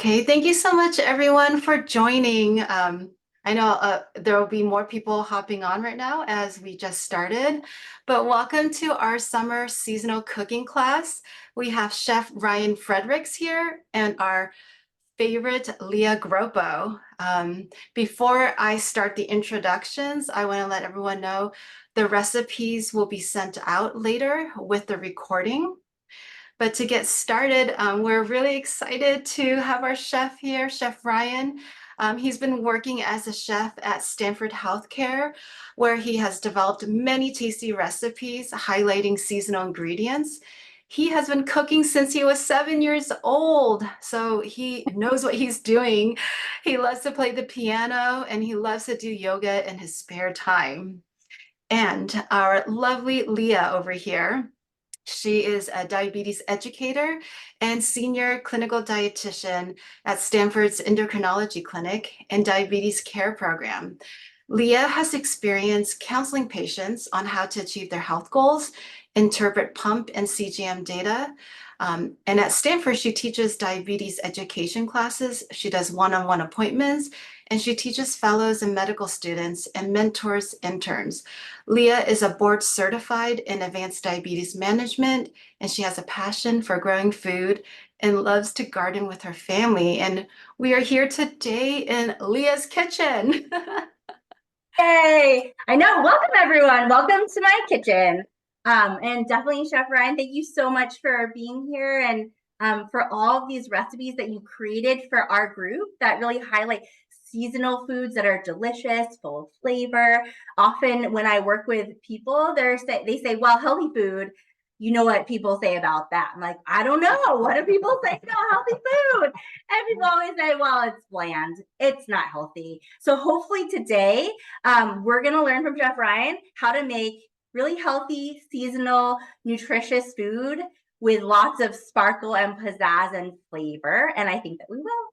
Okay, thank you so much, everyone, for joining. I know there will be more people hopping on right now as we just started, but welcome to our summer seasonal cooking class. We have Chef Ryan Fredericks here and our favorite Leah Groppo. Before I start the introductions, I want to let everyone know the recipes will be sent out later with the recording. But to get started, we're really excited to have our chef here, Chef Ryan. He's been working as a chef at Stanford Health Care, where he has developed many tasty recipes highlighting seasonal ingredients. He has been cooking since he was 7 years old, so he knows what he's doing. He loves to play the piano and he loves to do yoga in his spare time. And our lovely Leah over here. She is a diabetes educator and senior clinical dietitian at Stanford's Endocrinology Clinic and Diabetes Care Program. Leah has experience counseling patients on how to achieve their health goals, interpret pump and CGM data. And at Stanford, she teaches diabetes education classes. She does one-on-one appointments, and she teaches fellows and medical students and mentors interns. Leah is a board certified in advanced diabetes management, and she has a passion for growing food and loves to garden with her family. And we are here today in Leah's kitchen. Yay! I know. Welcome, everyone. Welcome to my kitchen. And definitely, Chef Ryan, thank you so much for being here and for all of these recipes that you created for our group that really highlight seasonal foods that are delicious, full of flavor. Often when I work with people, they say, well, healthy food, you know what people say about that. I'm like, I don't know. What do people say about healthy food? And people always say, well, it's bland. It's not healthy. So hopefully today, we're going to learn from Chef Ryan how to make really healthy, seasonal, nutritious food with lots of sparkle and pizzazz and flavor. And I think that we will.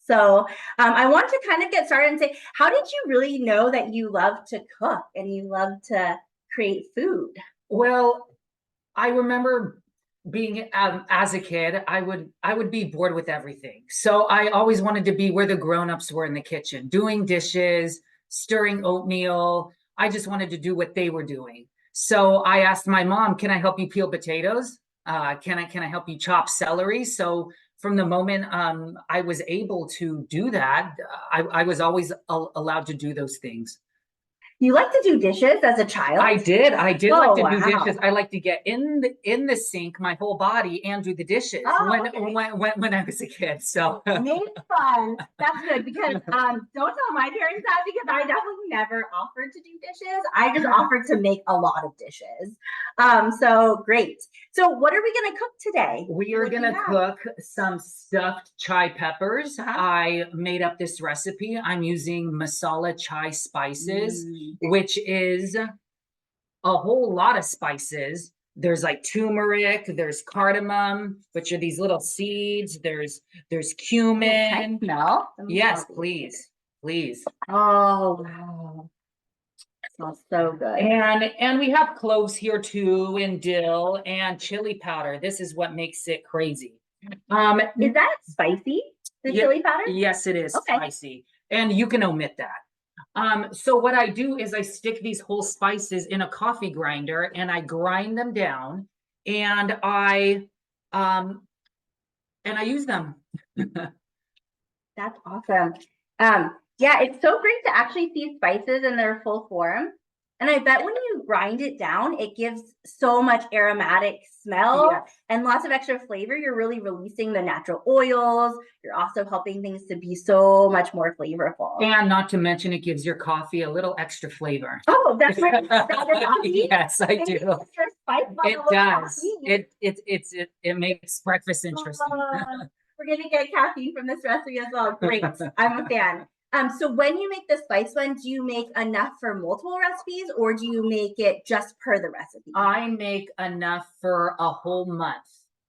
So I want to kind of get started and say, how did you really know that you love to cook and you love to create food? Well, I remember being as a kid, I would be bored with everything. So I always wanted to be where the grown-ups were in the kitchen, doing dishes, stirring oatmeal. I just wanted to do what they were doing. So I asked my mom, "Can I help you peel potatoes? Can I help you chop celery?" So from the moment I was able to do that, I was always allowed to do those things. You like to do dishes as a child? I did like to do wow. dishes. I like to get in the sink, my whole body, and do the dishes when I was a kid. So made fun. That's good because don't tell my parents that because I definitely never offered to do dishes. I just offered to make a lot of dishes. So great. So what are we gonna cook today? We are gonna cook some stuffed chai peppers. I made up this recipe. I'm using masala chai spices, which is a whole lot of spices. There's like turmeric, there's cardamom, which are these little seeds. There's cumin. Can I smell? Yes, please. Oh wow. Smells so good. And we have cloves here too, and dill and chili powder. This is what makes it crazy. Is that spicy? The chili powder? Yes, it is spicy. And you can omit that. So what I do is I stick these whole spices in a coffee grinder and I grind them down and I use them. That's awesome. Yeah, it's so great to actually see spices in their full form. And I bet when you grind it down, it gives so much aromatic smell and lots of extra flavor. You're really releasing the natural oils. You're also helping things to be so much more flavorful. And not to mention, it gives your coffee a little extra flavor. Oh, that's right. Yes, I do. It does. It makes breakfast interesting. We're gonna get caffeine from this recipe as well. Great. I'm a fan. So when you make the spice one, do you make enough for multiple recipes or do you make it just per the recipe? I make enough for a whole month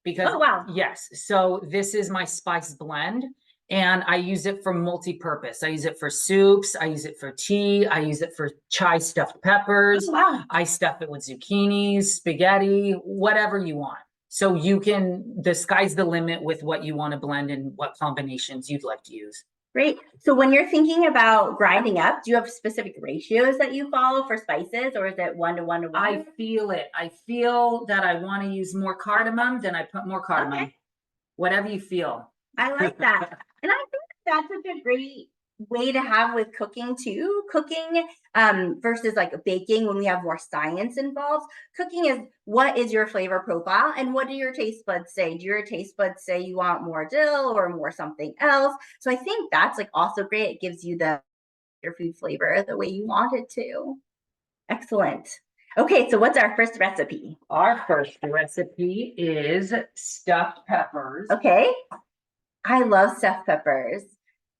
because wow. Yes. So this is my spice blend and I use it for multi-purpose. I use it for soups, I use it for tea, I use it for chai stuffed peppers. Wow. I stuff it with zucchinis, spaghetti, whatever you want. So the sky's the limit with what you want to blend and what combinations you'd like to use. Great. So when you're thinking about grinding up, do you have specific ratios that you follow for spices, or is it 1 to 1 to 1? I feel it. I feel that I want to use more cardamom, then I put more cardamom. Okay. Whatever you feel. I like that. And I think that's such a great way to have with cooking too. Cooking versus like baking, when we have more science involved. Cooking is, what is your flavor profile and what do your taste buds say? Do your taste buds say you want more dill or more something else? So I think that's like also great. It gives you your food flavor the way you want it to. Excellent. Okay, so what's our first recipe? Our first recipe is stuffed peppers. Okay. I love stuffed peppers.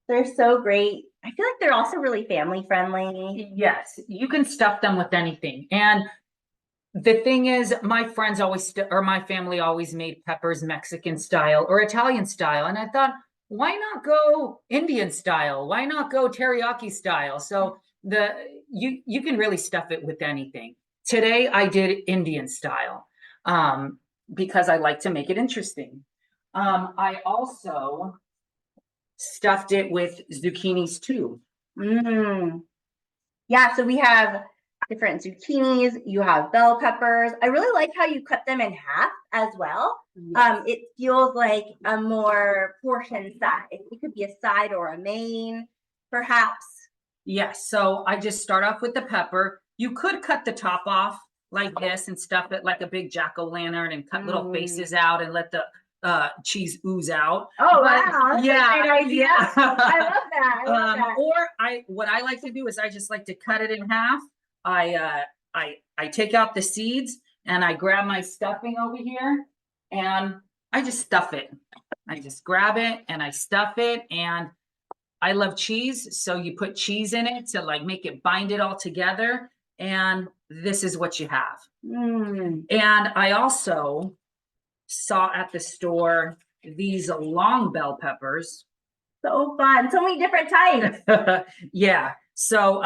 They're so great. I feel like they're also really family friendly. Yes, you can stuff them with anything. And the thing is, my friends always, or my family always made peppers Mexican style or Italian style. And I thought, why not go Indian style? Why not go teriyaki style? So you can really stuff it with anything. Today I did Indian style because I like to make it interesting. I also stuffed it with zucchinis too. Yeah, so we have different zucchinis, you have bell peppers. I really like how you cut them in half as well. Yes. It feels like a more portion size. It could be a side or a main, perhaps. Yes, so I just start off with the pepper. You could cut the top off like this and stuff it like a big jack-o'-lantern and cut little faces out and let the cheese ooze out. Oh, wow. That's yeah, a great idea. yeah. I love that. I love that. Or what I like to do is I just like to cut it in half. I take out the seeds and I grab my stuffing over here and I just stuff it. I just grab it and I stuff it, and I love cheese, so you put cheese in it to like make it bind it all together, and this is what you have. And I also saw at the store these long bell peppers. So fun. So many different types. Yeah. So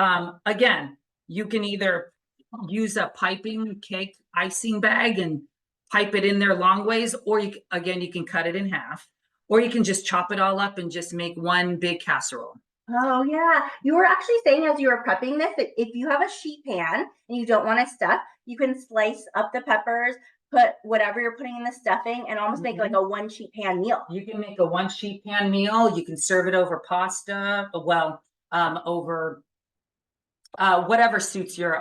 again, you can either use a piping cake icing bag and pipe it in there long ways, or you can cut it in half, or you can just chop it all up and just make one big casserole. Oh yeah. You were actually saying as you were prepping this that if you have a sheet pan and you don't want to stuff, you can slice up the peppers, put whatever you're putting in the stuffing, and almost make like a one sheet pan meal. You can make a one sheet pan meal. You can serve it over pasta. Well, over whatever suits your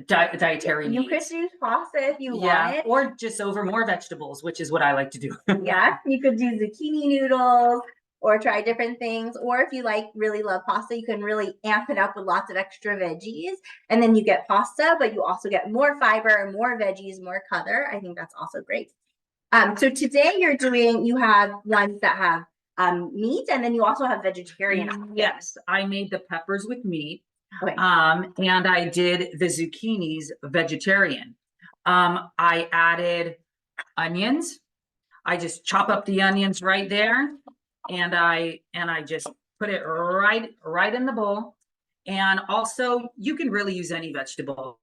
dietary needs. You could use pasta if you Yeah, want. or just over more vegetables, which is what I like to do. Yeah, you could do zucchini noodles or try different things. Or if you really love pasta, you can really amp it up with lots of extra veggies. And then you get pasta, but you also get more fiber, more veggies, more color. I think that's also great. So today you have ones that have meat, and then you also have vegetarian. Yes, I made the peppers with meat. Okay. And I did the zucchinis vegetarian. I added onions. I just chop up the onions right there, and I just put it right in the bowl. And also, you can really use any vegetable,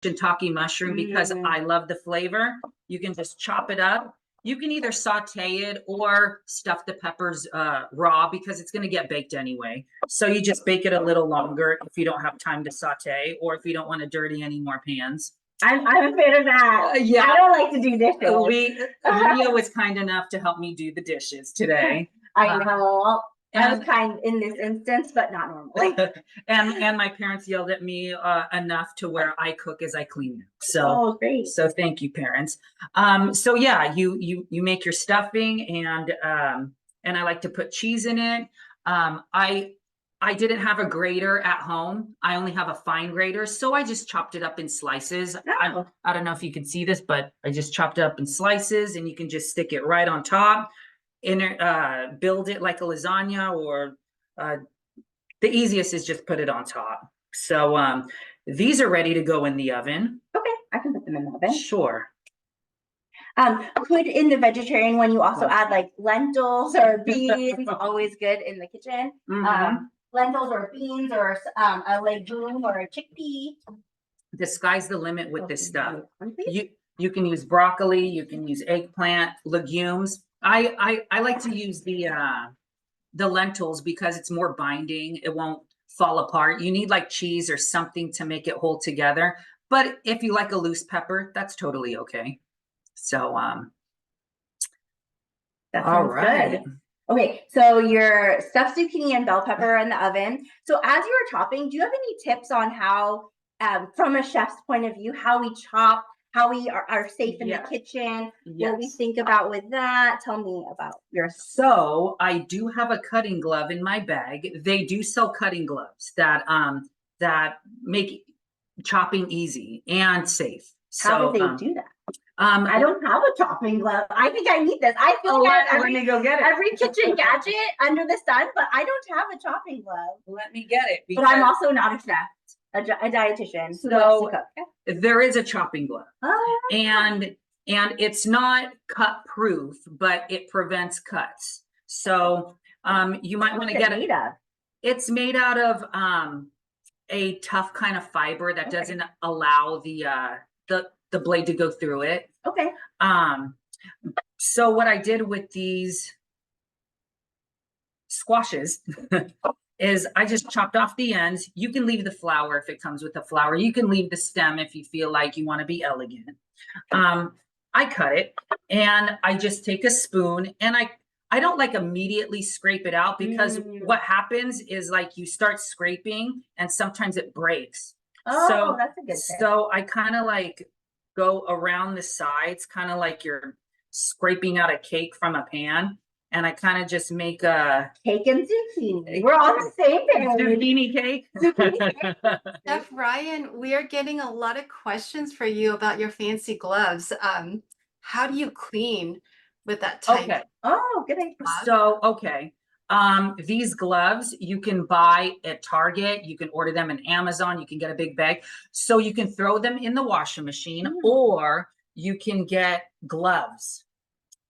shiitake mushroom, because I love the flavor. You can just chop it up. You can either saute it or stuff the peppers raw, because it's going to get baked anyway. So you just bake it a little longer if you don't have time to saute, or if you don't want to dirty any more pans. I'm a fan of that. Yeah, I don't like to do dishes. Leah was kind enough to help me do the dishes today. I know. I was kind in this instance, but not normally. and my parents yelled at me enough to where I cook as I clean. So great. So thank you, parents. So yeah, you make your stuffing, and I like to put cheese in it. I didn't have a grater at home. I only have a fine grater, so I just chopped it up in slices. Oh. I don't know if you can see this, but I just chopped it up in slices, and you can just stick it right on top. Build it like a lasagna, or the easiest is just put it on top. So these are ready to go in the oven. Okay, I can put them in the oven. Sure. Could in the vegetarian one you also add like lentils or beans? Always good in the kitchen. Lentils or beans or a legume or a chickpea. The sky's the limit with this stuff. You can use broccoli, you can use eggplant, legumes. I like to use the lentils because it's more binding. It won't fall apart. You need like cheese or something to make it hold together. But if you like a loose pepper, that's totally okay. So That all sounds right. good. Okay, so your stuffed zucchini and bell pepper are in the oven. So as you were chopping, do you have any tips on how, from a chef's point of view, how we chop, how we are safe in the kitchen, what we Yes. think about with that? Tell me about your. So I do have a cutting glove in my bag. They do sell cutting gloves that make chopping easy and safe. How So do they do that? I I don't have a chopping glove. I think I need this. I feel like I have let me go get it. every kitchen gadget under the sun, but I don't have a chopping glove. Let me get it. But I'm also not a chef, a dietitian who So- loves to cook. There is a chopping glove, Oh, and it's not cut proof, but it prevents cuts. So you might want to get made it. of? It's made out of a tough kind of fiber that doesn't allow the blade to go through it. Okay. So what I did with these squashes is I just chopped off the ends. You can leave the flower if it comes with the flower. You can leave the stem if you feel like you want to be elegant. I cut it and I just take a spoon and I don't like immediately scrape it out because what happens is like you start scraping and sometimes it breaks. Oh, that's a good tip. So I kind of like go around the sides, kind of like you're scraping out a cake from a pan. And I kind of just make a Cake and zucchini. We're on the same page. zucchini cake. Chef Ryan, we are getting a lot of questions for you about your fancy gloves. How do you clean with that type? Okay. Oh, good idea. So, okay. These gloves you can buy at Target, you can order them in Amazon, you can get a big bag. So you can throw them in the washing machine or you can get gloves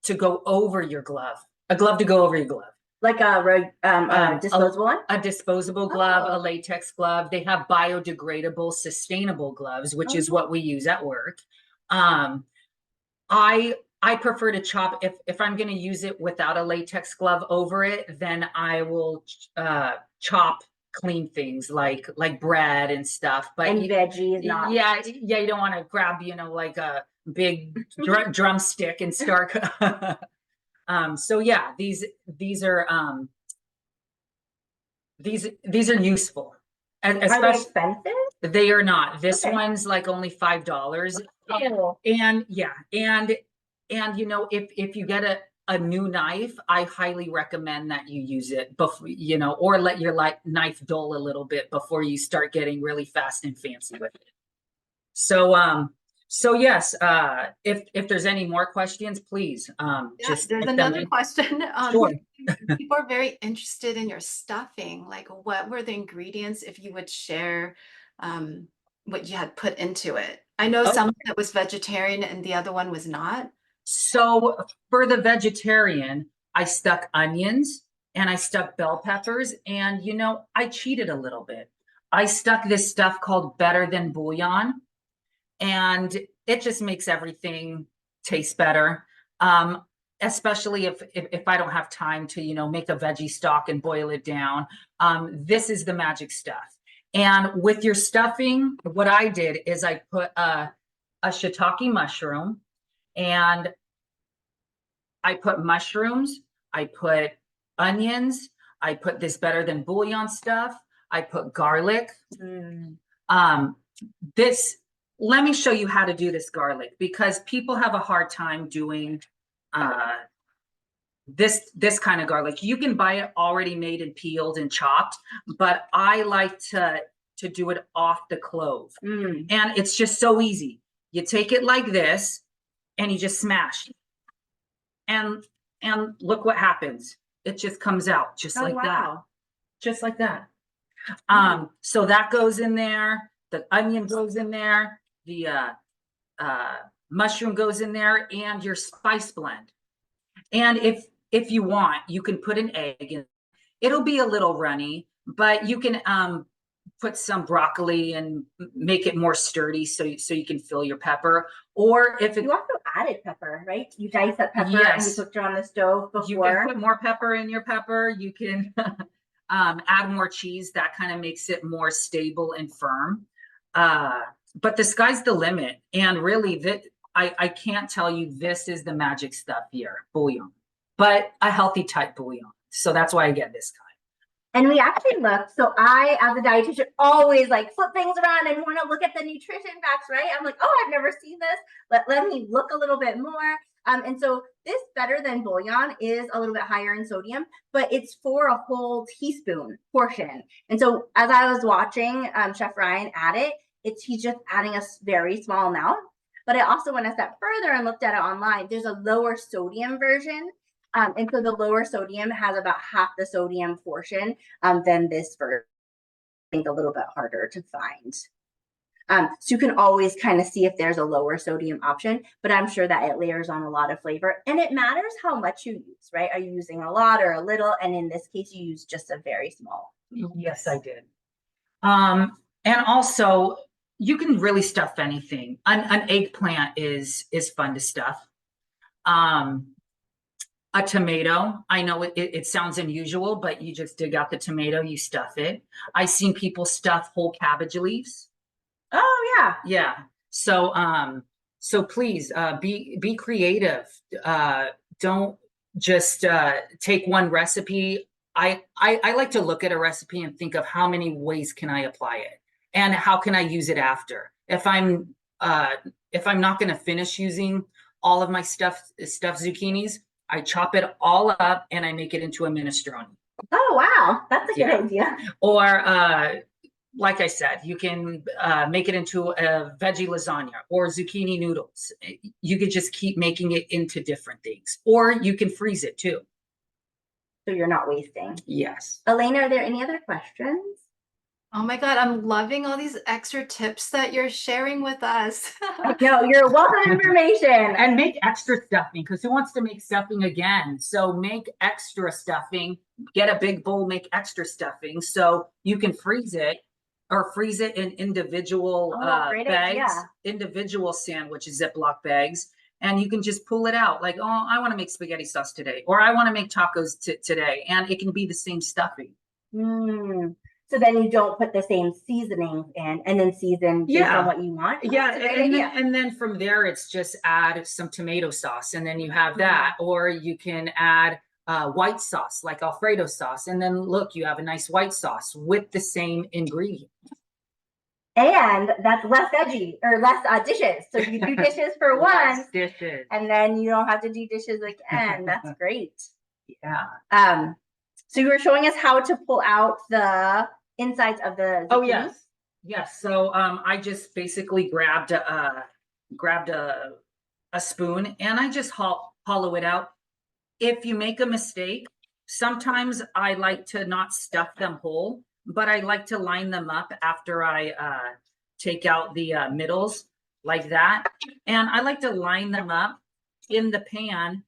to go over your glove. A glove to go over your glove. Like a disposable one? A disposable glove, a latex glove. They have biodegradable, sustainable gloves, which is what we use at work. I prefer to chop if I'm going to use it without a latex glove over it, then I will chop clean things like bread and stuff. But and veggies, not. Yeah, you don't want to grab like a big drumstick and start. So yeah, these are these are useful. And Are they especially expensive? they are not. This Okay. one's like only $5. Oh. And yeah, and you know, if you get a new knife, I highly recommend that you use it before, you know, or let your knife dull a little bit before you start getting really fast and fancy with it. So yes, if there's any more questions, please just there's another question. Sure. People are very interested in your stuffing. Like, what were the ingredients, if you would share what you had put into it? I know some of it was vegetarian and the other one was not. So for the vegetarian, I stuck onions and I stuck bell peppers, and you know, I cheated a little bit. I stuck this stuff called Better Than Bouillon, and it just makes everything taste better. Especially if I don't have time to, you know, make a veggie stock and boil it down. This is the magic stuff. And with your stuffing, what I did is I put a shiitake mushroom, and I put mushrooms, I put onions, I put this Better Than Bouillon stuff, I put garlic. Let me show you how to do this garlic, because people have a hard time doing this kind of garlic. You can buy it already made and peeled and chopped, but I like to do it off the clove. And it's just so easy. You take it like this and you just smash. And look what happens. It just comes out just like that. Just like that. So that goes in there, the onion goes in there, the mushroom goes in there, and your spice blend. And if you want, you can put an egg in. It'll be a little runny, but you can put some broccoli and make it more sturdy so you can fill your pepper. Or if it, You also added pepper, right? You diced that pepper and you Yes. cooked it on the stove you before. can put more pepper in your pepper. You can add more cheese. That kind of makes it more stable and firm. But the sky's the limit. And really, that I can't tell you this is the magic stuff here, bouillon, but a healthy type bouillon. So that's why I get this kind. And we actually looked. So I, as a dietitian, always like flip things around and want to look at the nutrition facts, right? I'm like, oh, I've never seen this. Let me look a little bit more. And so this Better Than Bouillon is a little bit higher in sodium, but it's for a whole teaspoon portion. And so as I was watching Chef Ryan add it, he's just adding a very small amount. But I also went a step further and looked at it online. There's a lower sodium version. And so the lower sodium has about half the sodium portion than this version. I think a little bit harder to find. So you can always kind of see if there's a lower sodium option, but I'm sure that it layers on a lot of flavor. And it matters how much you use, right? Are you using a lot or a little? And in this case, you use just a very small. Yes, I did. And also, you can really stuff anything. An eggplant is fun to stuff. A tomato, I know it sounds unusual, but you just dig out the tomato, you stuff it. I've seen people stuff whole cabbage leaves. Oh yeah. Yeah. So please be creative. Don't just take one recipe. I like to look at a recipe and think of how many ways can I apply it and how can I use it after. If I'm not going to finish using all of my stuffed zucchinis, I chop it all up and I make it into a minestrone. Oh wow, that's a good idea. Or like I said, you can make it into a veggie lasagna or zucchini noodles. You could just keep making it into different things, or you can freeze it too. So you're not wasting. Yes. Elena, are there any other questions? Oh my God, I'm loving all these extra tips that you're sharing with us. No, you're welcome information. And make extra stuffing, because who wants to make stuffing again? So make extra stuffing, get a big bowl, make extra stuffing so you can freeze it or freeze it in individual great bags, idea. individual sandwich Ziploc bags. And you can just pull it out like, oh, I want to make spaghetti sauce today, or I want to make tacos today. And it can be the same stuffing. So then you don't put the same seasonings in and then season based on what you want. Yeah, and then from there, it's just add some tomato sauce and then you have that. Or you can add white sauce, like Alfredo sauce. And then look, you have a nice white sauce with the same ingredient. And that's less veggie or less dishes. So you do dishes for one, dishes, and then you don't have to do dishes again. That's great. Yeah. So you were showing us how to pull out the insides of the zucchini. Oh yes. So I just basically grabbed a spoon and I just hollow it out. If you make a mistake, sometimes I like to not stuff them whole, but I like to line them up after I take out the middles like that. And I like to line them up in the pan.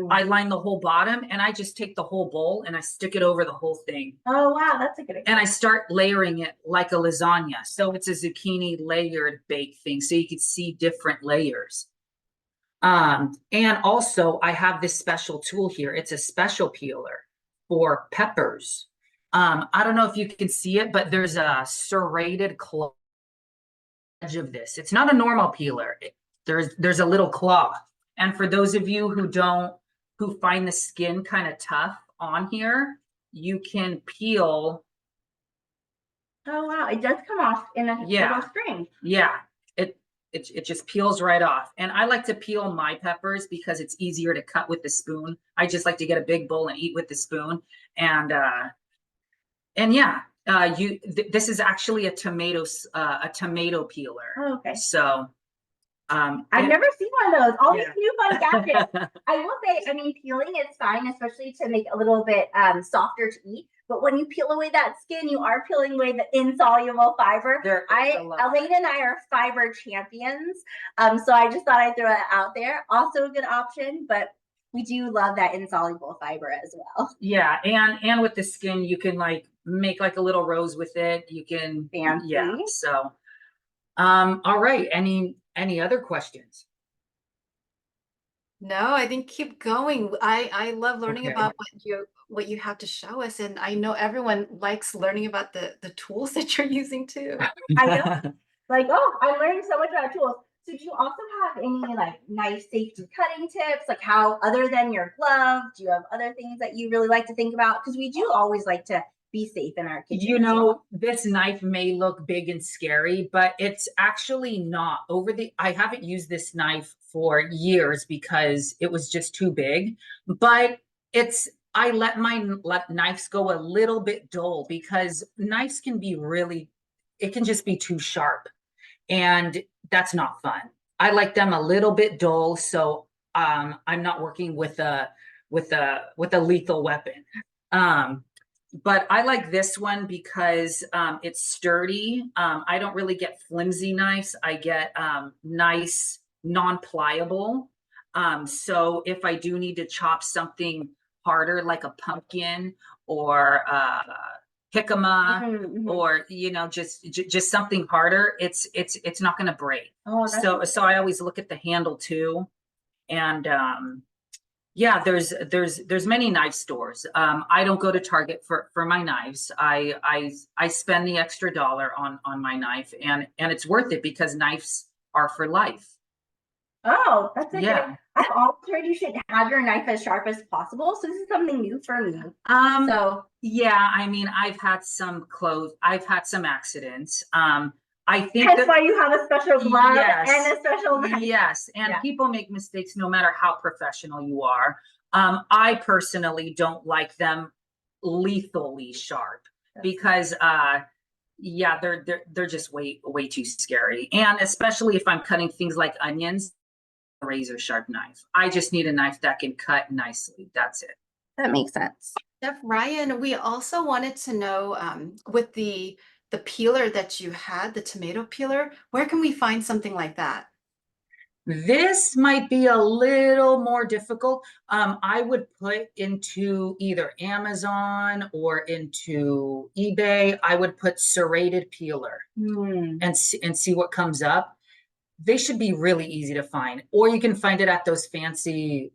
I line the whole bottom and I just take the whole bowl and I stick it over the whole thing. Oh, wow. That's a good idea. And I start layering it like a lasagna. So it's a zucchini layered baked thing. So you can see different layers. And also I have this special tool here. It's a special peeler for peppers. I don't know if you can see it, but there's a serrated claw edge of this. It's not a normal peeler. There's a little claw. And for those of you who find the skin kind of tough on here, you can peel. Oh wow, it does come off in a little string. Yeah, it just peels right off. And I like to peel my peppers because it's easier to cut with the spoon. I just like to get a big bowl and eat with the spoon. And yeah, this is actually a tomato peeler. Oh, okay. So I've never seen one of those. All these new fun gadgets. I will say, I mean, peeling is fine, especially to make a little bit softer to eat. But when you peel away that skin, you are peeling away the insoluble fiber. Elena and I are fiber champions. So I just thought I'd throw it out there. Also a good option, but we do love that insoluble fiber as well. Yeah, and with the skin, you can like make like a little rose with it. You can, Fancy. yeah. So, all right. Any other questions? No, I think keep going. I love learning Okay. about what you have to show us, and I know everyone likes learning about the tools that you're using too. I know. Like, oh, I'm learning so much about tools. So do you also have any like knife safety cutting tips? Like how, other than your glove, do you have other things that you really like to think about? Because we do always like to be safe in our kitchen. You know, this knife may look big and scary, but it's actually not. I haven't used this knife for years because it was just too big, but I let my knives go a little bit dull because knives can be it can just be too sharp, and that's not fun. I like them a little bit dull, so I'm not working with a lethal weapon. But I like this one because it's sturdy. I don't really get flimsy knives. I get nice, non-pliable. So if I do need to chop something harder, like a pumpkin or jicama, or just something harder, it's not going to break. Oh, So I always look at the handle too, and yeah, there's many knife stores. I don't go to Target for my knives. I spend the extra dollar on my knife, and it's worth it because knives are for life. Oh, that's a Yeah. good. I've always heard you should have your knife as sharp as possible. So this is something new for me. So Yeah, I mean, I've had some accidents. I think that's why you have a special glove Yes. and a special knife. Yes, and Yeah. people make mistakes no matter how professional you are. I personally don't like them lethally sharp because yeah, they're just way too scary. And especially if I'm cutting things like onions, a razor sharp knife. I just need a knife that can cut nicely. That's it. That makes sense. Chef Ryan, we also wanted to know with the peeler that you had, the tomato peeler, where can we find something like that? This might be a little more difficult. I would put into either Amazon or into eBay. I would put serrated peeler and see what comes up. They should be really easy to find, or you can find it at those fancy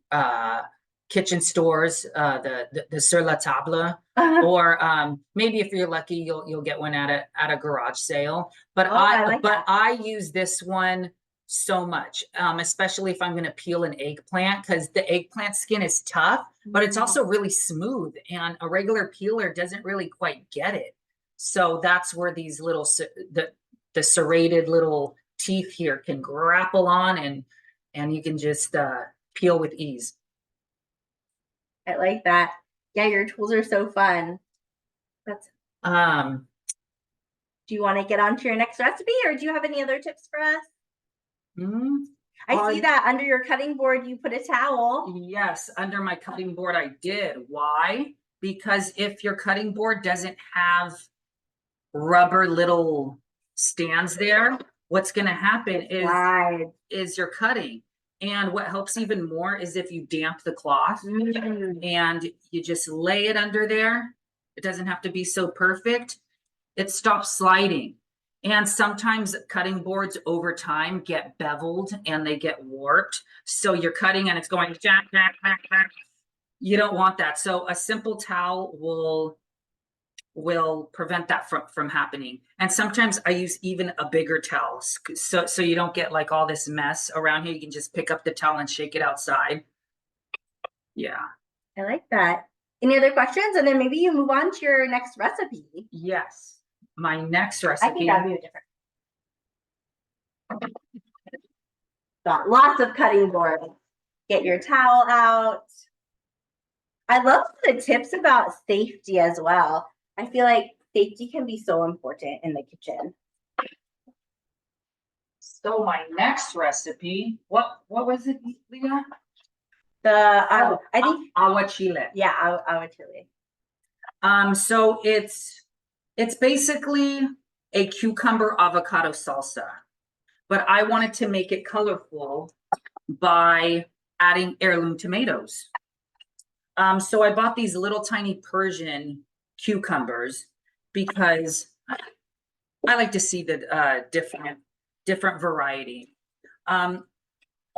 kitchen stores, the sur la table, or maybe if you're lucky, you'll get one at a garage sale. But I use this one so much, especially if I'm going to peel an eggplant, because the eggplant skin is tough, but it's also really smooth, and a regular peeler doesn't really quite get it. So that's where these little the serrated little teeth here can grapple on, and you can just peel with ease. I like that. Yeah, your tools are so fun. That's do you want to get on to your next recipe, or do you have any other tips for us? I see that under your cutting board you put a towel. Yes, under my cutting board I did. Why? Because if your cutting board doesn't have rubber little stands there, what's going to happen is you're cutting. And what helps even more is if you damp the cloth and you just lay it under there. It doesn't have to be so perfect. It stops sliding. And sometimes cutting boards over time get beveled and they get warped. So you're cutting and it's going jack, jack, jack, jack. You don't want that. So a simple towel will prevent that from happening. And sometimes I use even a bigger towel, so you don't get like all this mess around here. You can just pick up the towel and shake it outside. Yeah, I like that. Any other questions? And then maybe you move on to your next recipe. Yes, my next recipe. I think that'd be different. Got lots of cutting boards. Get your towel out. I love the tips about safety as well. I feel like safety can be so important in the kitchen. So my next recipe, what was it, Leah? I think Aguachile. Yeah, Aguachile. So it's basically a cucumber avocado salsa, but I wanted to make it colorful by adding heirloom tomatoes. So I bought these little tiny Persian cucumbers because I like to see the different variety.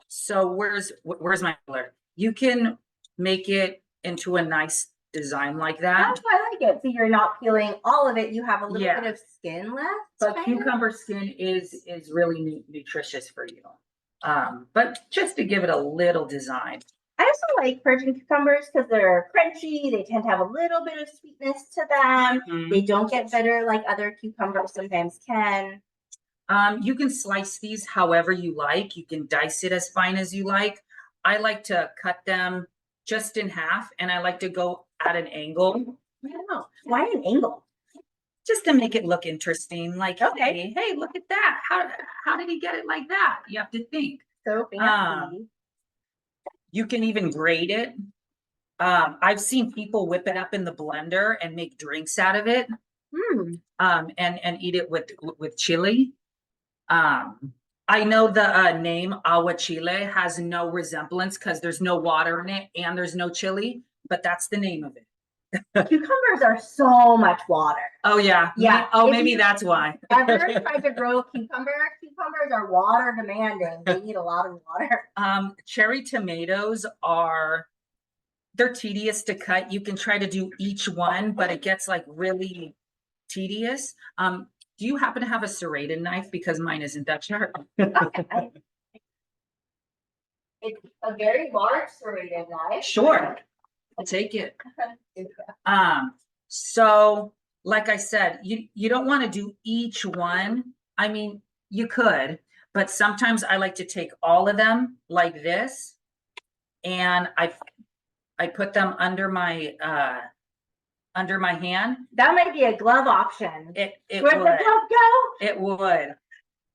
So where's my color? You can make it into a nice design like that. That's why I like it. So you're not peeling all of it. You have a little Yeah. bit of skin left. But kind of. cucumber skin is really nutritious for you. But just to give it a little design. I also like Persian cucumbers because they're crunchy. They tend to have a little bit of sweetness to them. Mhm. They don't get bitter like other cucumbers sometimes can. You can slice these however you like. You can dice it as fine as you like. I like to cut them just in half, and I like to go at an angle. I don't know. Why an angle? Just to make it look interesting. Like, Okay. hey, look at that. How did he get it like that? You have to think. So fancy. You can even grate it. I've seen people whip it up in the blender and make drinks out of it. And eat it with chili. I know the name Aguachile has no resemblance because there's no water in it and there's no chili, but that's the name of it. Cucumbers are so much water. Oh yeah. Yeah. Maybe that's why. Ever tried to grow cucumbers? Cucumbers are water demanding. They need a lot of water. Cherry tomatoes they're tedious to cut. You can try to do each one, but it gets like really tedious. Do you happen to have a serrated knife? Because mine isn't that sharp. It's a very large serrated knife. Sure, I'll take it. So like I said, you don't want to do each one. I mean, you could, but sometimes I like to take all of them like this, and I put them under my hand. That might be a glove option. It Where'd the would. glove go? It would.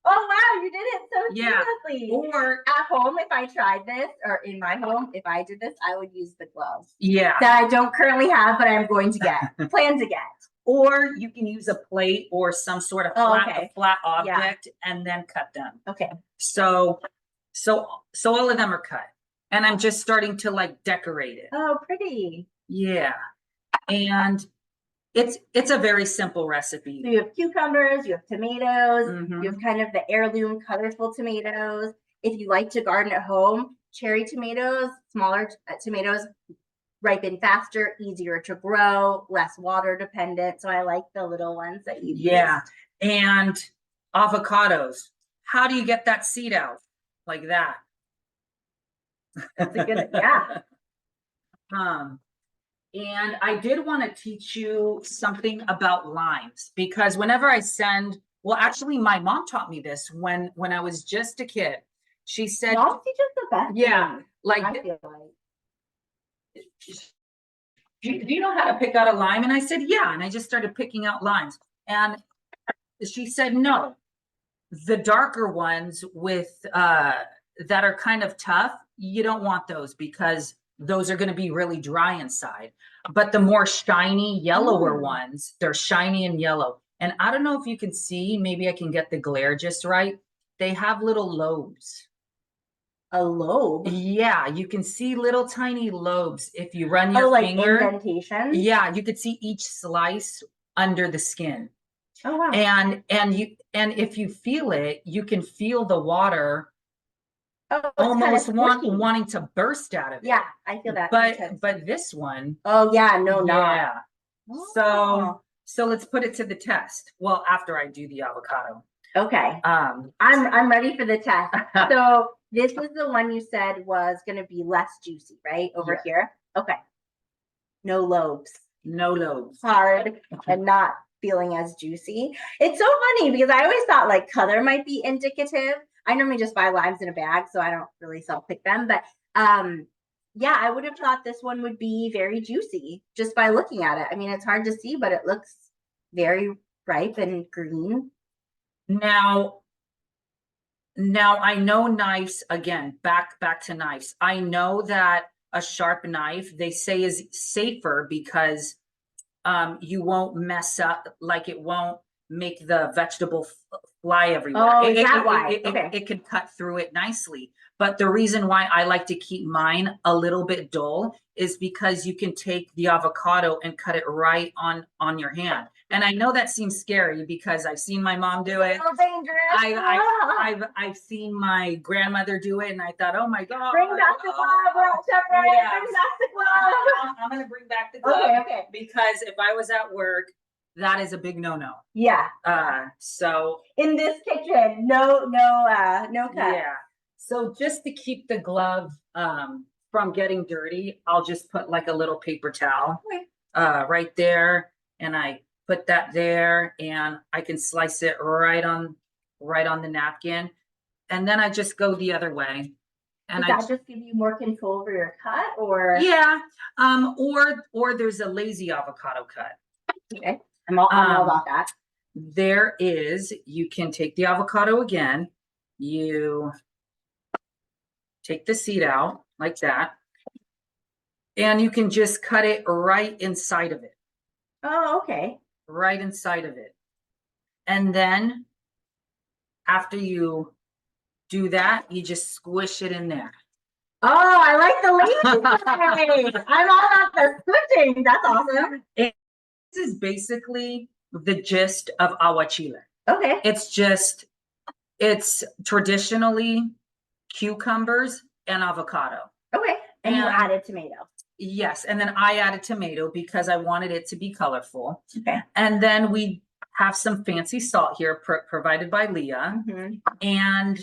Oh wow, you did it so Yeah. seamlessly. Or At home, if I tried this, or in my home, if I did this, I would use the gloves yeah. that I don't currently have, but I'm going to get, plan to get. Or you can use a plate or some sort of flat object and then cut them. Okay. So all of them are cut, and I'm just starting to like decorate it. Oh, pretty. Yeah, and it's a very simple recipe. So you have cucumbers, you have tomatoes, Mhm. you have kind of the heirloom colorful tomatoes. If you like to garden at home, cherry tomatoes, smaller tomatoes ripen faster, easier to grow, less water dependent. So I like the little ones that you Yeah, and avocados. How do you get that seed out? Like that. That's a good, yeah. And I did want to teach you something about limes, because whenever I well, actually my mom taught me this when I was just a kid. She said, Mom teaches the best. yeah, things, like, I feel like. do you know how to pick out a lime? And I said, yeah. And I just started picking out limes. And she said, no, the darker ones with that are kind of tough, you don't want those because those are going to be really dry inside. But the more shiny, yellower ones, they're shiny and yellow. And I don't know if you can see, maybe I can get the glare just right. They have little lobes. A lobe? Yeah, you can see little tiny lobes if you run your like finger. Indentation? Yeah, you could see each slice under the skin. Oh wow. And if you feel it, you can feel the water almost wanting to burst out of it. Yeah, I feel that. But this one. Oh yeah, no, yeah. not. So let's put it to the test. Well, after I do the avocado. Okay. I'm ready for the test. So this was the one you said was going to be less juicy, right? Over here. Okay. No lobes. No lobes. Hard and not feeling as juicy. It's so funny because I always thought like color might be indicative. I normally just buy limes in a bag, so I don't really self-pick them. But yeah, I would have thought this one would be very juicy just by looking at it. I mean, it's hard to see, but it looks very ripe and green. Now I know knives, again, back to knives. I know that a sharp knife, they say, is safer because you won't mess up, like it won't make the vegetable fly everywhere. Oh, is that why? Okay. It could cut through it nicely. But the reason why I like to keep mine a little bit dull is because you can take the avocado and cut it right on your hand. And I know that seems scary because I've seen my mom do it. So dangerous. I've seen my grandmother do it, and I thought, oh my God. Bring back the glove, we're on Chef Ryan. Yes. Bring back the glove. I'm gonna bring back the glove. Okay. Because if I was at work, that is a big no-no. Yeah. So In this kitchen, no cut. yeah. So just to keep the glove from getting dirty, I'll just put like a little paper towel right there, and I put that there, and I can slice it right on the napkin, and then I just go the other way. And Does that just give you more control over your cut, or? Yeah, or there's a lazy avocado cut. Okay, I'm all about that. There is, you can take the avocado again, you take the seed out like that, and you can just cut it right inside of it. Oh, okay. Right inside of it. And then after you do that, you just squish it in there. Oh, I like the lazy way. I'm all about the squishing. That's awesome. This is basically the gist of aguachile. Okay. It's traditionally cucumbers and avocado. Okay. And you added tomato. Yes, and then I added tomato because I wanted it to be colorful. Okay. And then we have some fancy salt here provided by Leah. Mm-hmm. And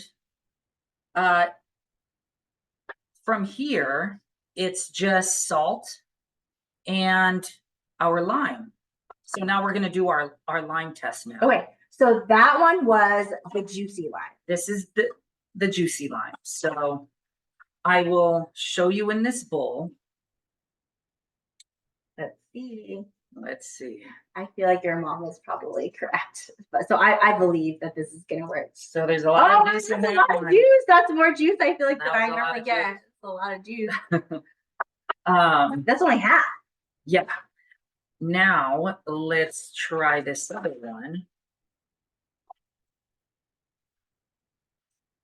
from here, it's just salt and our lime. So now we're going to do our lime test now. Okay. So that one was the juicy lime. This is the juicy lime. So I will show you in this bowl. Let's see. I feel like your mom is probably correct. But so I believe that this is gonna work. So there's a lot of juice in that's a there. lot of juice. That's more juice I feel like That than I was a lot normally of get. juice. It's a lot of juice. That's only half. Yeah. Now let's try this other one.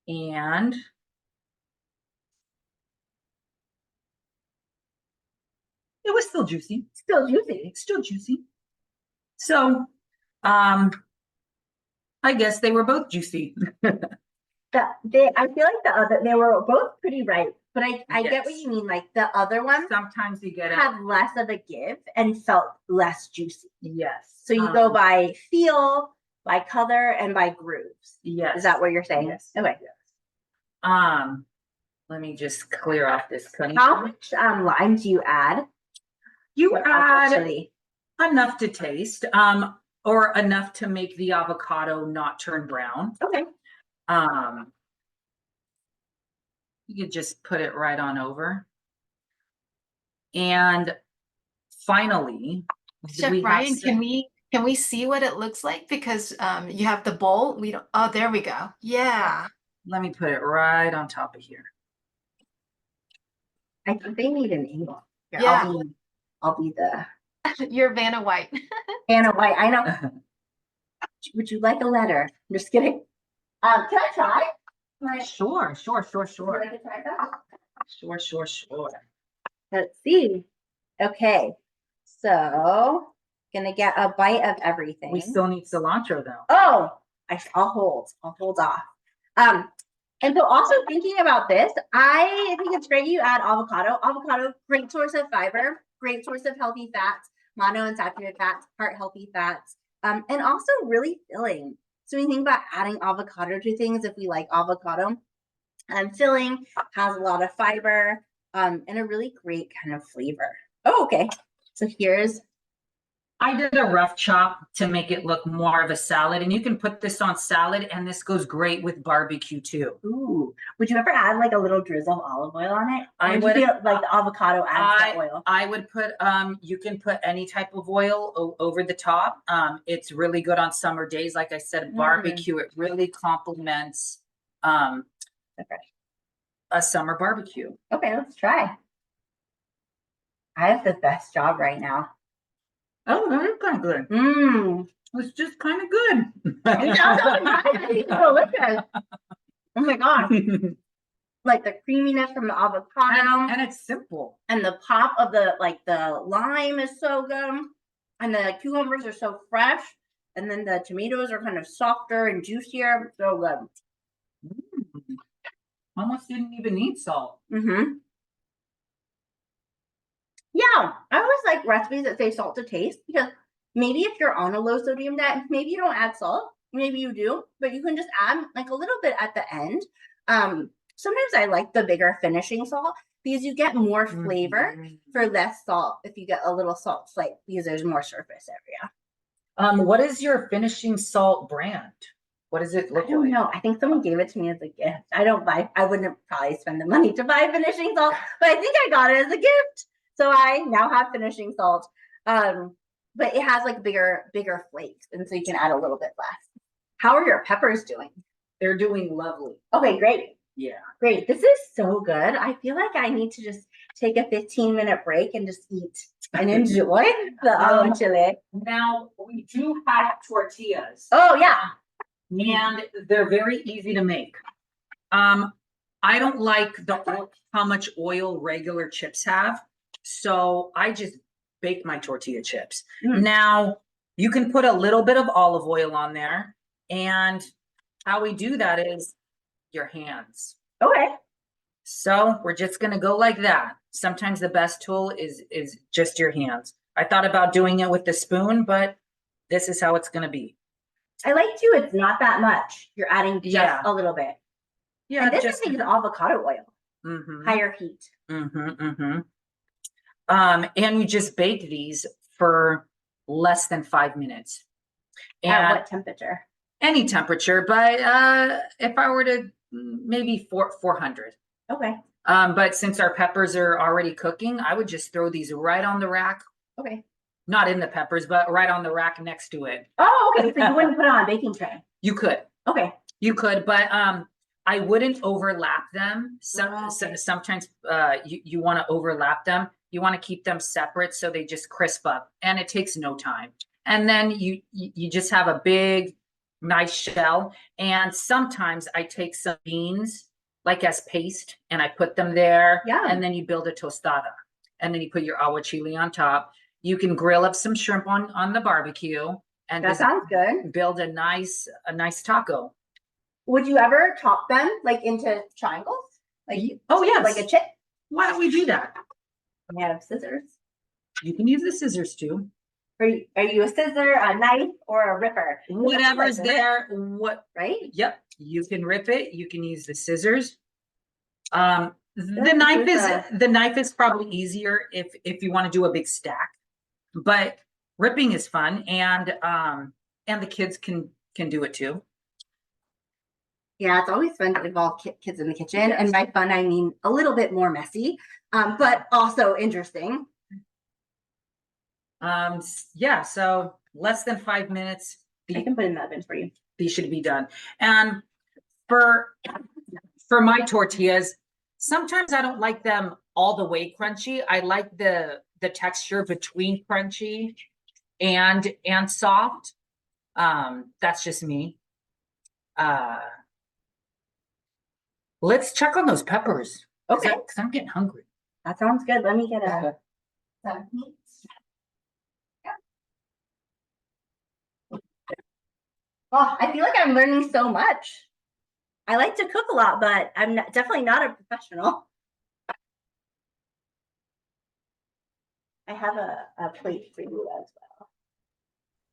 And it was still juicy. Still juicy. It's still juicy. So, I guess they were both juicy. I feel like they were both pretty ripe, but I get what Yes. you mean. Like the other one Sometimes you get had less of a give and felt less juicy. Yes. So you go by feel, by color, and by grooves. Yes. Is that what you're saying? Yes. Okay. Yes. Let me just clear off this cutting. How much lime do you add? You add Chili? enough to taste, or enough to make the avocado not turn brown. Okay. You could just put it right on over. And finally, Chef we have Ryan, some- can we see what it looks like? Because you have the bowl. We don't. Oh, there we go. Yeah. Let me put it right on top of here. I think they need an angle. Here, Yeah. I'll be the You're Vanna White. Anna White. I know. Would you like a letter? I'm just kidding. Can I try? Sure. Would you like to try that? Sure. Let's see. Okay. So gonna get a bite of everything. We still need cilantro though. Oh, I'll hold off. And so also thinking about this, I think it's great you add avocado. Avocado, great source of fiber, great source of healthy fats, monounsaturated fats, heart healthy fats, and also really filling. So when you think about adding avocado to things, if we like avocado, filling, has a lot of fiber, and a really great kind of flavor. Oh, okay. So I did a rough chop to make it look more of a salad, and you can put this on salad, and this goes great with barbecue too. ooh, would you ever add like a little drizzle of olive oil on it? I Or do you would. feel like the avocado adds that oil. I would put, you can put any type of oil over the top. It's really good on summer days. Like I said, barbecue, it really complements a summer barbecue. Okay, let's try. I have the best job right now. Oh, that's kind of good. was just kind of good. It sounds surprisingly delicious. Oh my gosh. Like the creaminess from the avocado and it's simple. and the pop of the lime is so good. And the cucumbers are so fresh. And then the tomatoes are kind of softer and juicier. So good. Almost didn't even need salt. Mm-hmm. Yeah, I always like recipes that say salt to taste because maybe if you're on a low sodium diet, maybe you don't add salt. Maybe you do, but you can just add like a little bit at the end. Sometimes I like the bigger finishing salt because you get more flavor for less salt if you get a little salt flake because there's more surface area. What is your finishing salt brand? What does it look I don't like? know. I think someone gave it to me as a gift. I wouldn't probably spend the money to buy finishing salt, but I think I got it as a gift. So I now have finishing salt. But it has like bigger flakes, and so you can add a little bit less. How are your peppers doing? They're doing lovely. Okay, great. Yeah. Great. This is so good. I feel like I need to just take a 15-minute break and just eat and enjoy the aguachile. Now we do have tortillas. Oh yeah. And they're very easy to make. I don't like how much oil regular chips have, so I just bake my tortilla chips. Now you can put a little bit of olive oil on there, and how we do that is your hands. Okay. So we're just gonna go like that. Sometimes the best tool is just your hands. I thought about doing it with the spoon, but this is how it's gonna be. I like too. It's not that much. You're adding just a little bit. Yeah, And this is because avocado oil. Higher heat. And you just bake these for less than 5 minutes. And at what temperature? Any temperature, but if I were to maybe 400. Okay. But since our peppers are already cooking, I would just throw these right on the rack. Okay. Not in the peppers, but right on the rack next to it. Oh, okay. So you wouldn't put it on a baking tray? You could. Okay. You could, but I wouldn't overlap them. Sometimes you want to overlap them. You want to keep them separate so they just crisp up, and it takes no time. And then you just have a big, nice shell. And sometimes I take some beans like as paste and I put them there. Yeah. And then you build a tostada, and then you put your aguachile on top. You can grill up some shrimp on the barbecue, and that sounds good. Build a nice taco. Would you ever chop them like into triangles? Like yes. Like a chip? Why don't we do that? We have scissors. You can use the scissors too. Are you a scissor, a knife, or a ripper? Whatever's there. What? Right? Yep. You can rip it. You can use the scissors. The knife is probably easier if you want to do a big stack, but ripping is fun, and the kids can do it too. Yeah, it's always fun to involve kids in the kitchen, and by fun I mean a little bit more messy, but also interesting. Yeah, so less than 5 minutes. I can put in the oven for you. These should be done. And for my tortillas, sometimes I don't like them all the way crunchy. I like the texture between crunchy and soft. That's just me. Let's check on those peppers. Okay. Because I'm getting hungry. That sounds good. Let me get some meat. Oh, I feel like I'm learning so much. I like to cook a lot, but I'm definitely not a professional. I have a plate for you as well.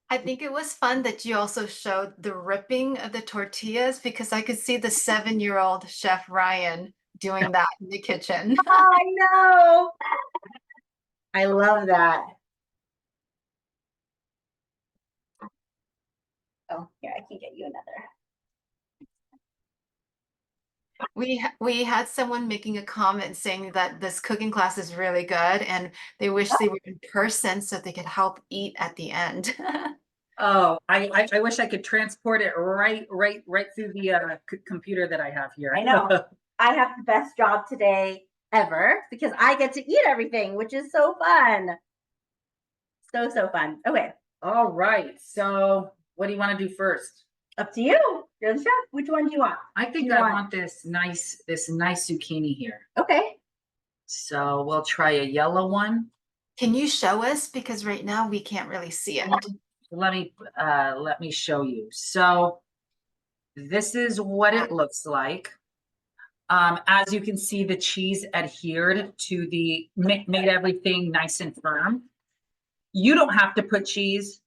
I think it was fun that you also showed the ripping of the tortillas, because I could see the 7-year-old Chef Ryan doing that in the kitchen. Oh, I know. I love that. Oh, here, I can get you another. We had someone making a comment saying that this cooking class is really good, and they wish they were in person so they could help eat at the end. Oh, I wish I could transport it right through the computer that I have here. I know. I have the best job today ever because I get to eat everything, which is so fun. So fun. Okay, All right. So what do you want to do first? Up to you. You're the chef. Which one do you want? I think You I want- want this nice zucchini here. Okay. So we'll try a yellow one. Can you show us? Because right now we can't really see it. Let me show you. So this is what it looks like. As you can see, the cheese adhered to made everything nice and firm. You don't have to put cheese.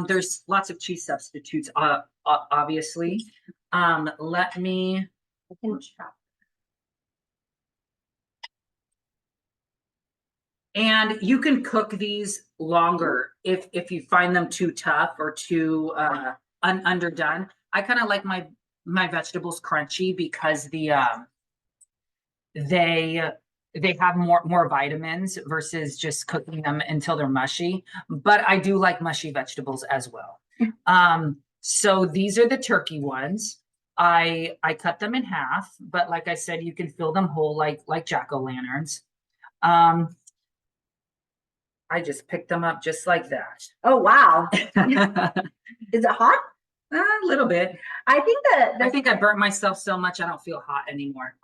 There's lots of cheese substitutes, obviously. Let me. I can chop. And you can cook these longer if you find them too tough or too underdone. I kind of like my vegetables crunchy because they have more vitamins versus just cooking them until they're mushy. But I do like mushy vegetables as well. So these are the turkey ones. I cut them in half, but like I said, you can fill them whole like jack-o'-lanterns. I just picked them up just like that. Oh, wow. A Is it hot? little bit. I think I think I burnt myself so much I don't feel hot anymore.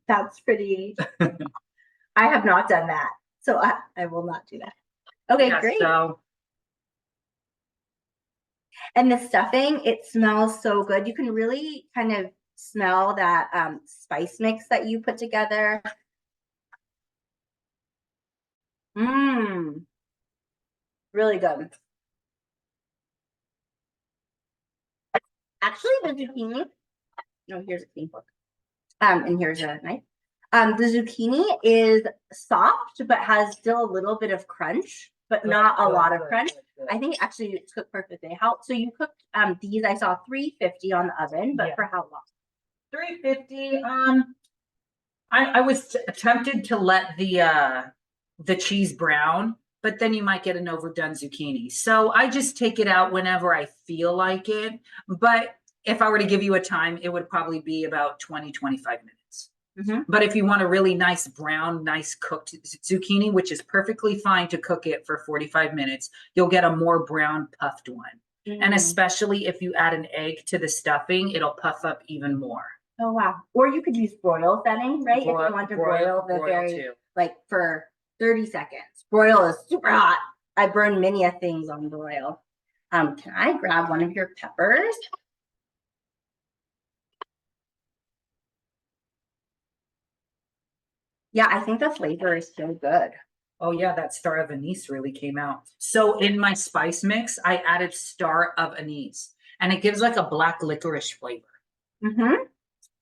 that's pretty. I have not done that. So I will not do that. Okay, Yeah, great. So And the stuffing, it smells so good. You can really kind of smell that spice mix that you put together. Mmm. Really good. Actually, the zucchini. No, here's a clean fork. And here's a knife. The zucchini is soft, but has still a little bit of crunch, but not a lot of crunch. I think actually it's cooked perfectly. So you cooked these, I saw 350 on the oven, but Yeah. for how long? 350. I was tempted to let the cheese brown, but then you might get an overdone zucchini. So I just take it out whenever I feel like it. But if I were to give you a time, it would probably be about 20-25 minutes. Mhm. But if you want a really nice brown, nice cooked zucchini, which is perfectly fine to cook it for 45 minutes, you'll get a more brown puffed one. And especially if you add an egg to the stuffing, it'll puff up even more. Oh, wow. Or you could use broil setting, right? If you want to broil the very, too. like for 30 seconds. Broil is super hot. I burn many a things on broil. Can I grab one of your peppers? Yeah, I think the flavor is so good. Oh yeah, that star of anise really came out. So in my spice mix, I added star of anise, and it gives like a black licorice flavor. Mm-hmm.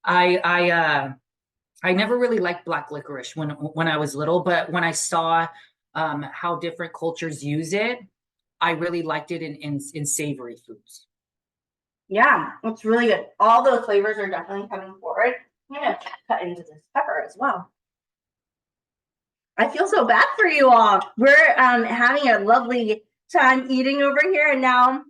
I never really liked black licorice when I was little, but when I saw how different cultures use it, I really liked it in savory foods. Yeah, it's really good. All those flavors are definitely coming forward. I'm gonna cut into this pepper as well. I feel so bad for you all. We're having a lovely time eating over here, and now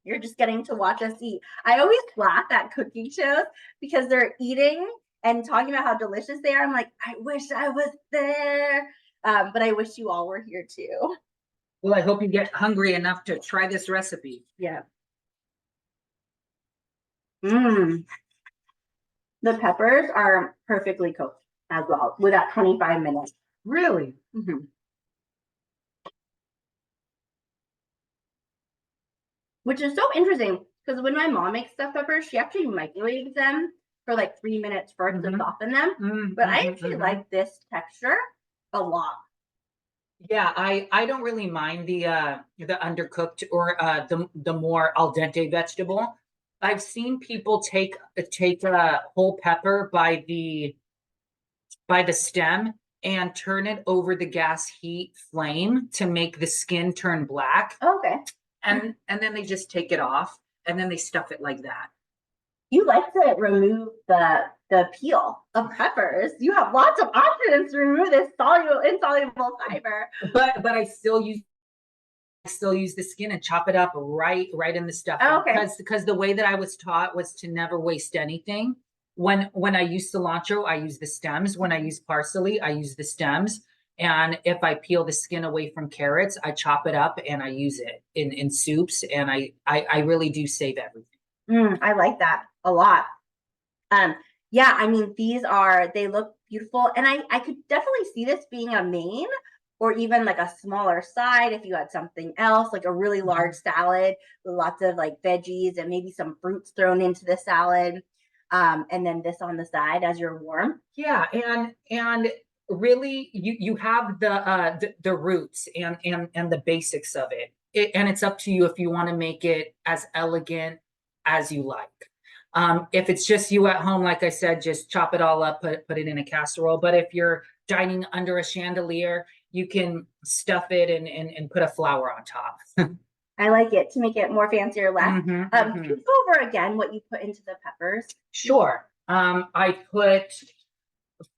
you're just getting to watch us eat. I always laugh at cooking shows because they're eating and talking about how delicious they are. I'm like, I wish I was there, but I wish you all were here too. Well, I hope you get hungry enough to try this recipe. Yeah. Mmm. The peppers are perfectly cooked as well with that 25 minutes. Really? Mm-hmm. Which is so interesting because when my mom makes stuffed peppers, she actually microwaves them for like 3 minutes first to soften them. But I actually like this texture a lot. Yeah, I don't really mind the undercooked or the more al dente vegetable. I've seen people take a whole pepper by the stem and turn it over the gas heat flame to make the skin turn black. Okay. And then they just take it off and then they stuff it like that. You like to remove the peel of peppers. You have lots of options to remove this insoluble fiber. But I still use the skin and chop it up right in the stuffing. Oh, okay. Because the way that I was taught was to never waste anything. When I use cilantro, I use the stems. When I use parsley, I use the stems. And if I peel the skin away from carrots, I chop it up and I use it in soups. And I really do save everything. I like that a lot. Yeah, I mean, they look beautiful. And I could definitely see this being a main or even like a smaller side if you had something else, like a really large salad with lots of like veggies and maybe some fruits thrown into the salad. And then this on the side as you're warm. Yeah, and really you have the roots and the basics of it. And it's up to you if you want to make it as elegant as you like. If it's just you at home, like I said, just chop it all up, put it in a casserole. But if you're dining under a chandelier, you can stuff it and put a flower on top. I like it to make it more fancy or less. Mhm, Can mhm. you go over again what you put into the peppers? Sure. I put,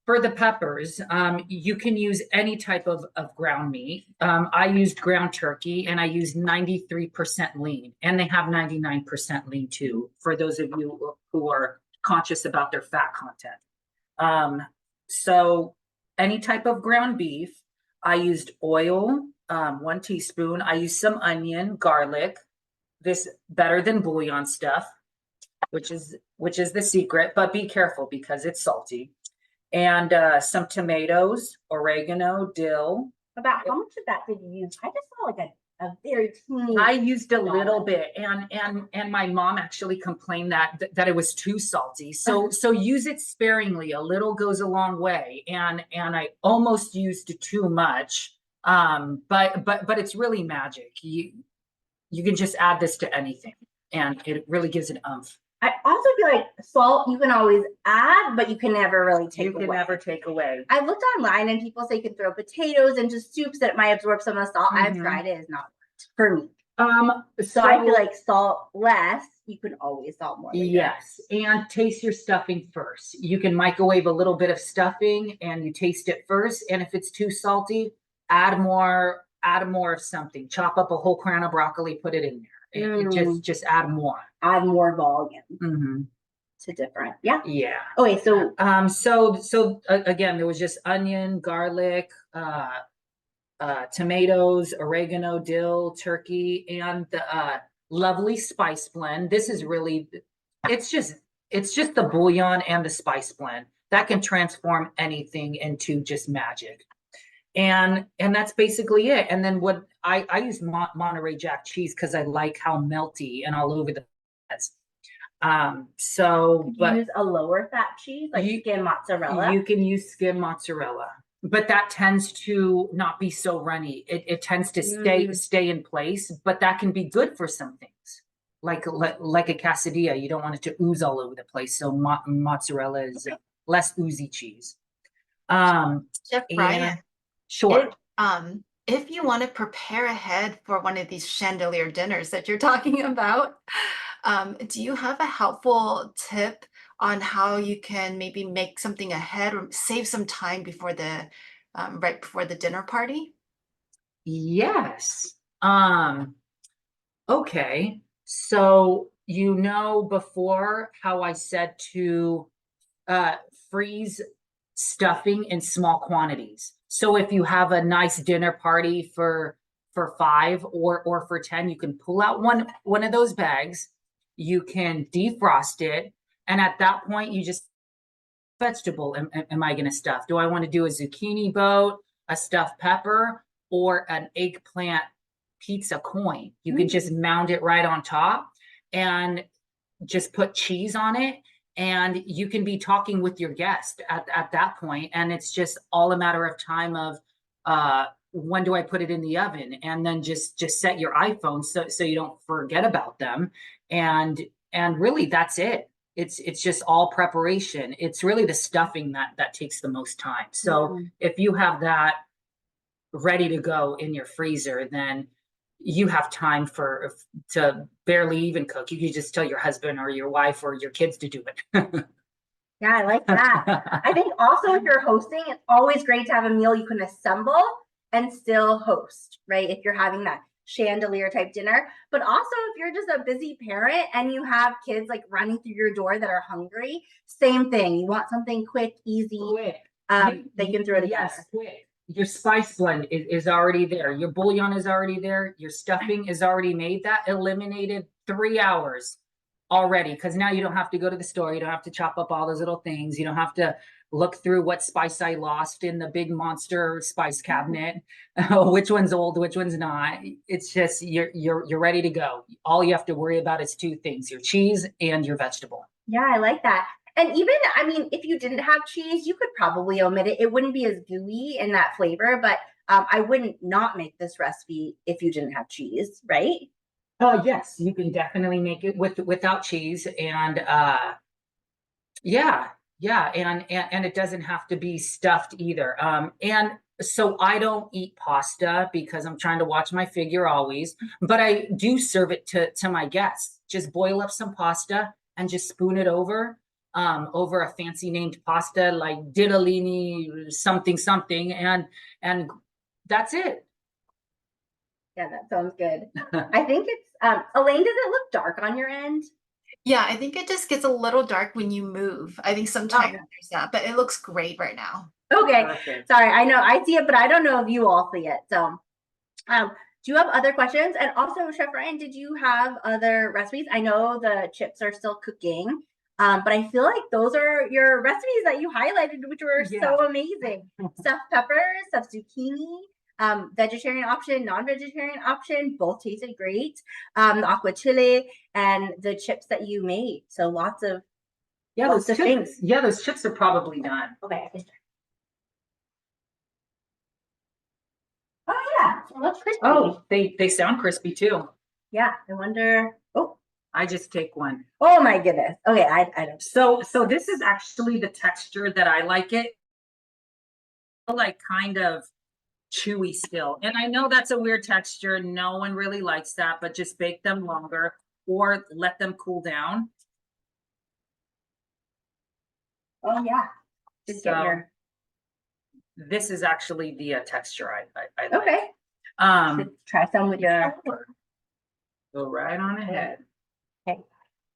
for the peppers, you can use any type of ground meat. I used ground turkey and I used 93% lean, and they have 99% lean too, for those of you who are conscious about their fat content. So any type of ground beef, I used oil, 1 teaspoon. I used some onion, garlic, this better than bouillon stuff, which is the secret, but be careful because it's salty. And some tomatoes, oregano, dill. About how much of that did you use? I just saw like a very teeny. I used a little bit, and my mom actually complained that it was too salty. So use it sparingly. A little goes a long way, and I almost used too much. But it's really magic. You can just add this to anything, and it really gives it oomph. I also feel like salt you can always add, but you can never really take away. You can never take away. I looked online and people say you can throw potatoes into soups that might absorb some of the salt. I've tried it. It's not worked for me. So I feel like salt less, you can always salt more later. Yes, and taste your stuffing first. You can microwave a little bit of stuffing and you taste it first. And if it's too salty, add more of something. Chop up a whole crown of broccoli, put it in there. It just add more. Add more volume to different. Yeah. Yeah. Okay. So so again, there was just onion, garlic, tomatoes, oregano, dill, turkey, and the lovely spice blend. This is really, it's just the bouillon and the spice blend that can transform anything into just magic. And that's basically it. And then what I use Monterey Jack cheese because I like how melty and all over the place. So but use a lower fat cheese like skim mozzarella. You can use skim mozzarella, but that tends to not be so runny. It tends to stay in place, but that can be good for some things, like a quesadilla. You don't want it to ooze all over the place. So mozzarella is less oozy cheese. Chef Brian. Sure. If you want to prepare ahead for one of these chandelier dinners that you're talking about, do you have a helpful tip on how you can maybe make something ahead or save some time before right before the dinner party? Yes. Okay. So before how I said to freeze stuffing in small quantities. So if you have a nice dinner party for 5 or for 10, you can pull out one of those bags. You can defrost it, and at that point, you just vegetable. Am I going to stuff? Do I want to do a zucchini boat, a stuffed pepper, or an eggplant pizza coin? You can just mount it right on top and just put cheese on it. And you can be talking with your guest at that point, and it's just all a matter of time of when do I put it in the oven, and then just set your iPhone so you don't forget about them, and really that's it. It's just all preparation. It's really the stuffing that takes the most time. So if you have that ready to go in your freezer, then you have time to barely even cook. You can just tell your husband or your wife or your kids to do it. Yeah, I like that. I think also if you're hosting, it's always great to have a meal you can assemble and still host, right? If you're having that chandelier type dinner, but also if you're just a busy parent and you have kids like running through your door that are hungry, same thing. You want something quick, easy, Quick. they can throw together. Yes, quick. your spice blend is already there. Your bouillon is already there. Your stuffing is already made. That eliminated 3 hours already, because now you don't have to go to the store. You don't have to chop up all those little things. You don't have to look through what spice I lost in the big monster spice cabinet. Which one's old, which one's not. It's just you're ready to go. All you have to worry about is two things: your cheese and your vegetable. Yeah, I like that. And even, I mean, if you didn't have cheese, you could probably omit it. It wouldn't be as gooey in that flavor, but I wouldn't not make this recipe if you didn't have cheese, right? Yes, you can definitely make it without cheese, and yeah, yeah, and it doesn't have to be stuffed either. And so I don't eat pasta because I'm trying to watch my figure always, but I do serve it to my guests. Just boil up some pasta and just spoon it over a fancy named pasta like ditalini something something, and that's it. Yeah, that sounds good. I think it's Elaine, does it look dark on your end? Yeah, I think it just gets a little dark when you move. I think sometimes there's that, but it looks great right now. Okay. Perfect. Sorry, I know I see it, but I don't know if you all see it. So do you have other questions? And also, Chef Ryan, did you have other recipes? I know the chips are still cooking, but I feel like those are your recipes that you highlighted, which were so amazing. Stuffed peppers, stuffed zucchini, vegetarian option, non-vegetarian option, both tasted great. The aguachile and the chips that you made. So lots of things. Yeah, those chips are probably done. Okay, I can start. Oh yeah, it looks crispy. Oh, they sound crispy too. Yeah, I wonder. Oh, I just take one. oh my goodness. Okay, I don't. So this is actually the texture that I like it. Like kind of chewy still. And I know that's a weird texture. No one really likes that, but just bake them longer or let them cool down. Oh yeah. Just get your. This is actually the texture I like. Okay. Should try some with your. Go right on ahead. Okay.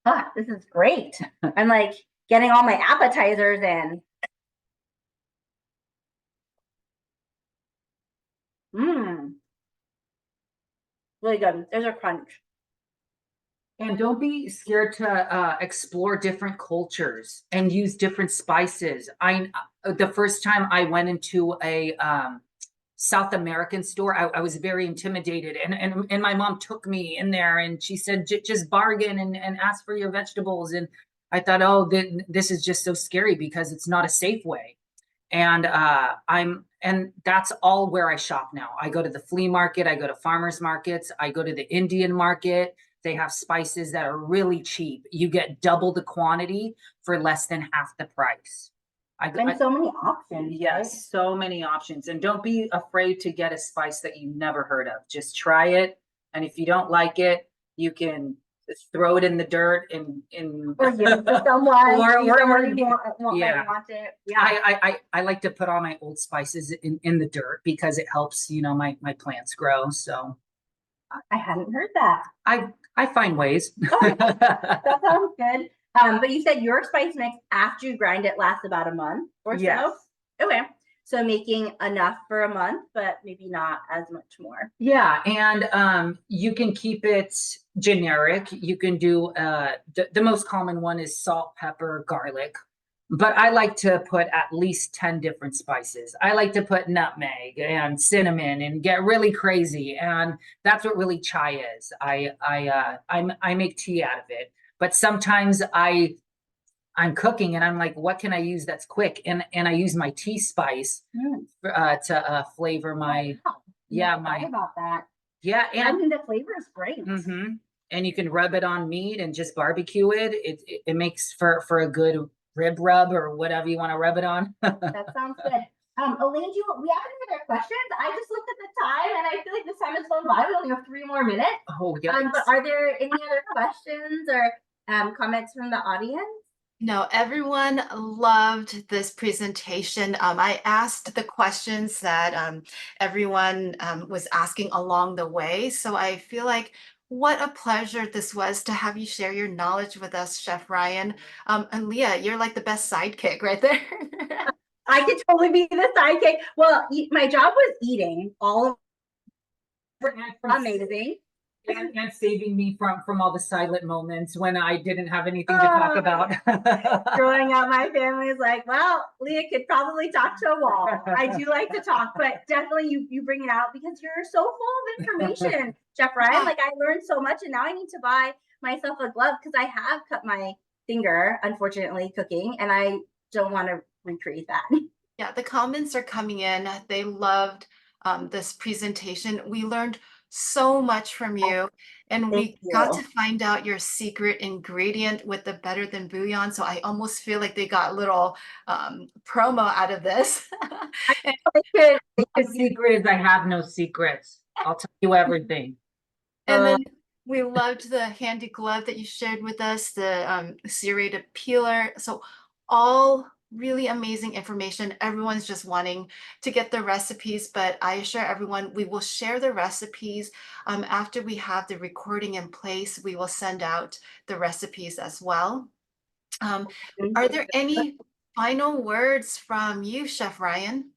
Ah, this is great. I'm like getting all my appetizers in. Mmm. Really good. There's a crunch. And don't be scared to explore different cultures and use different spices. The first time I went into a South American store, I was very intimidated, and my mom took me in there, and she said, just bargain and ask for your vegetables. And I thought, oh, this is just so scary because it's not a safe way. And and that's all where I shop now. I go to the flea market, I go to farmers markets, I go to the Indian market. They have spices that are really cheap. You get double the quantity for less than half the price. And so many options. Yes, right? so many options. And don't be afraid to get a spice that you never heard of. Just try it. And if you don't like it, you can throw it in the dirt or give it to someone. or might want it. Yeah. I like to put all my old spices in the dirt because it helps, my plants grow. So I hadn't heard that. I find ways. Okay. That sounds good. But you said your spice mix after you grind it lasts about a month or Yes. so. Okay. So making enough for a month, but maybe not as much more. Yeah, and you can keep it generic. You can do the most common one is salt, pepper, garlic. But I like to put at least 10 different spices. I like to put nutmeg and cinnamon and get really crazy. And that's what really chai is. I make tea out of it. But sometimes I'm cooking and I'm like, what can I use that's quick? And I use my tea spice to flavor my about that. Yeah, and I mean the flavor is great. And you can rub it on meat and just barbecue it. It makes for a good rib rub or whatever you want to rub it on. That sounds good. Elaine, we have any other questions? I just looked at the time and I feel like this time has flown by. We only have 3 more minutes. Oh, yeah. But are there any other questions or comments from the audience? No, everyone loved this presentation. I asked the questions that everyone was asking along the way. So I feel like what a pleasure this was to have you share your knowledge with us, Chef Ryan. And Leah, you're like the best sidekick right there. I could totally be the sidekick. Well, my job was eating all amazing. And saving me from all the silent moments when I didn't have anything to talk about. Growing up, my family is like, well, Leah could probably talk to a wall. I do like to talk, but definitely you bring it out because you're so full of information, Chef Ryan. Like I learned so much, and now I need to buy myself a glove because I have cut my finger, unfortunately, cooking, and I don't want to recreate that. Yeah, the comments are coming in. They loved this presentation. We learned so much from you, and Thank we got you. to find out your secret ingredient with the Better Than Bouillon. So I almost feel like they got a little promo out of this. My secret is I have no secrets. I'll tell you everything. And then we loved the handy glove that you shared with us, the serrated peeler. So all really amazing information. Everyone's just wanting to get the recipes, but I assure everyone we will share the recipes after we have the recording in place. We will send out the recipes as well. Are there any final words from you, Chef Ryan?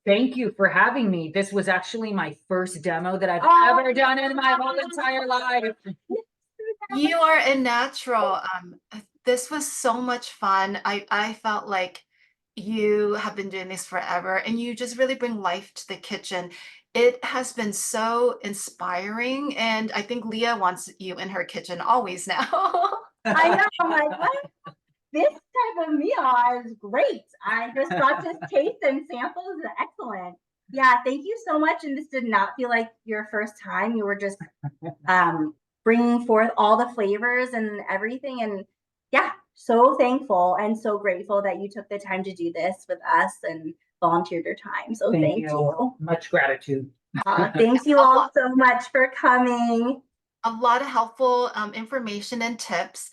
Thank you for having me. This was actually my first demo that I've ever done in my whole entire life. You are a natural. This was so much fun. I felt like you have been doing this forever and you just really bring life to the kitchen. It has been so inspiring, and I think Leah wants you in her kitchen always now. I know. I'm like, what? This type of meal is great. I just got to taste and sample is excellent. Yeah, thank you so much. And this did not feel like your first time. You were just bringing forth all the flavors and everything. And yeah, so thankful and so grateful that you took the time to do this with us and volunteered your time. So thank you. Much gratitude. Thank you all so much for coming. A lot of helpful information and tips.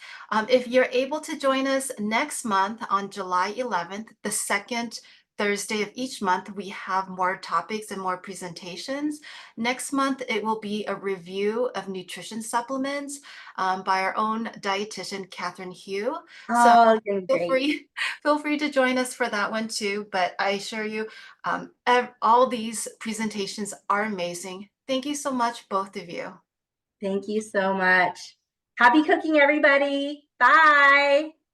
If you're able to join us next month on July 11th, the second Thursday of each month, we have more topics and more presentations. Next month, it will be a review of nutrition supplements by our own dietitian, Catherine Hugh. Oh, feel free to join us for that one too. But I assure you, all these presentations are amazing. Thank you so much, both of you. Thank you so much. Happy cooking, everybody. Bye.